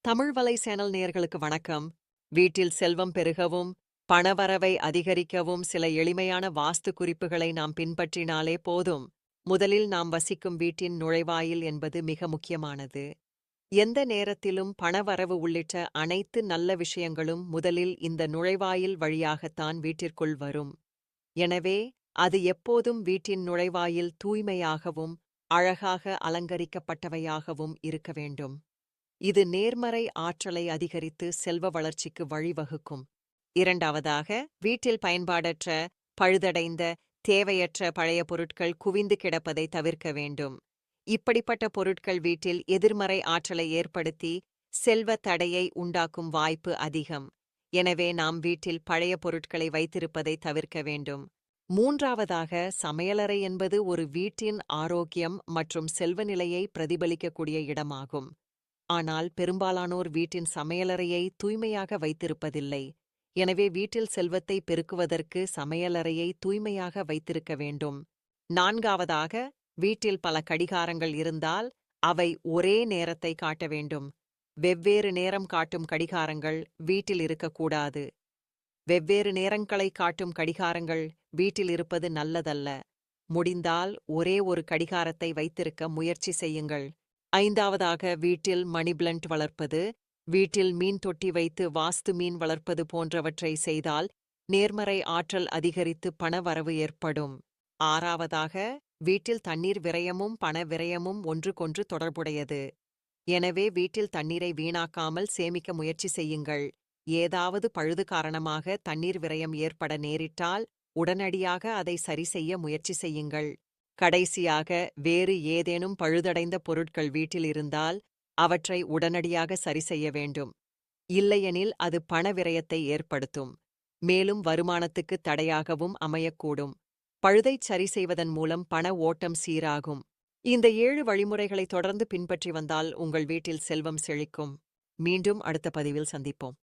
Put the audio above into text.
தமிழ் வலை சேனல் நேயர்களுக்கு வணக்கம். வீட்டில் செல்வம் பெருகவும், பணவரவை அதிகரிக்கவும் சில எளிமையான வாஸ்து குறிப்புகளை நாம் பின்பற்றினாலே போதும். முதலில் நாம் வசிக்கும் வீட்டின் நுழைவாயில் என்பது மிக முக்கியமானது. எந்த நேரத்திலும் பணவரவு உள்ளிட்ட அனைத்து நல்ல விஷயங்களும் முதலில் இந்த நுழைவாயில் வழியாகத்தான் வீட்டிற்குள் வரும். எனவே, அது எப்போதும் வீட்டின் நுழைவாயில் தூய்மையாகவும், அழகாக அலங்கரிக்கப்பட்டவையாகவும் இருக்க வேண்டும். இது நேர்மறை ஆற்றலை அதிகரித்து செல்வ வளர்ச்சிக்கு வழிவகுக்கும். இரண்டாவதாக, வீட்டில் பயன்பாடற்ற, பழுதடைந்த, தேவையற்ற பழைய பொருட்கள் குவிந்து கிடப்பதை தவிர்க்க வேண்டும். இப்படிப்பட்ட பொருட்கள் வீட்டில் எதிர்மறை ஆற்றலை ஏற்படுத்தி செல்வ தடையை உண்டாக்கும் வாய்ப்பு அதிகம். எனவே நாம் வீட்டில் பழைய பொருட்களை வைத்திருப்பதை தவிர்க்க வேண்டும். மூன்றாவதாக, சமையலறை என்பது ஒரு வீட்டின் ஆரோக்கியம் மற்றும் செல்வநிலையை பிரதிபலிக்கக்கூடிய இடமாகும். ஆனால் பெரும்பாலானோர் வீட்டின் சமையலறையை தூய்மையாக வைத்திருப்பதில்லை. எனவே வீட்டில் செல்வத்தை பெருக்குவதற்கு சமையலறையை தூய்மையாக வைத்திருக்க வேண்டும். நான்காவதாக, வீட்டில் பல கடிகாரங்கள் இருந்தால் அவை ஒரே நேரத்தை காட்ட வேண்டும். வெவ்வேறு நேரம் காட்டும் கடிகாரங்கள் வீட்டில் இருக்கக்கூடாது. வெவ்வேறு நேரங்களை காட்டும் கடிகாரங்கள் வீட்டில் இருப்பது நல்லதல்ல. முடிந்தால் ஒரே ஒரு கடிகாரத்தை வைத்திருக்க முயற்சி செய்யுங்கள். ஐந்தாவதாக, வீட்டில் மணி பிளண்ட் வளர்ப்பது, வீட்டில் மீன் தொட்டி வைத்து வாஸ்து மீன் வளர்ப்பது போன்றவற்றை செய்தால் நேர்மறை ஆற்றல் அதிகரித்து பண வரவு ஏற்படும். ஆறாவதாக, வீட்டில் தண்ணீர் விரயமும் பண விரயமும் ஒன்றுக்கொன்று தொடர்புடையது. எனவே வீட்டில் தண்ணீரை வீணாக்காமல் சேமிக்க முயற்சி செய்யுங்கள். ஏதாவது பழுது காரணமாக தண்ணீர் விரயம் ஏற்பட நேரிட்டால் உடனடியாக அதை சரிசெய்ய முயற்சி செய்யுங்கள். கடைசியாக, வேறு ஏதேனும் பழுதடைந்த பொருட்கள் வீட்டில் இருந்தால் அவற்றை உடனடியாக சரிசெய்ய வேண்டும். இல்லையெனில் அது பண விரயத்தை ஏற்படுத்தும். மேலும் வருமானத்துக்கு தடையாகவும் அமையக்கூடும். பழுதைச் சரி செய்வதன் மூலம் பண ஓட்டம் சீராகும். இந்த 7 வழிமுறைகளை தொடர்ந்து பின்பற்றி வந்தால் உங்கள் வீட்டில் செல்வம் செழிக்கும். மீண்டும் அடுத்த பதிவில் சந்திப்போம்.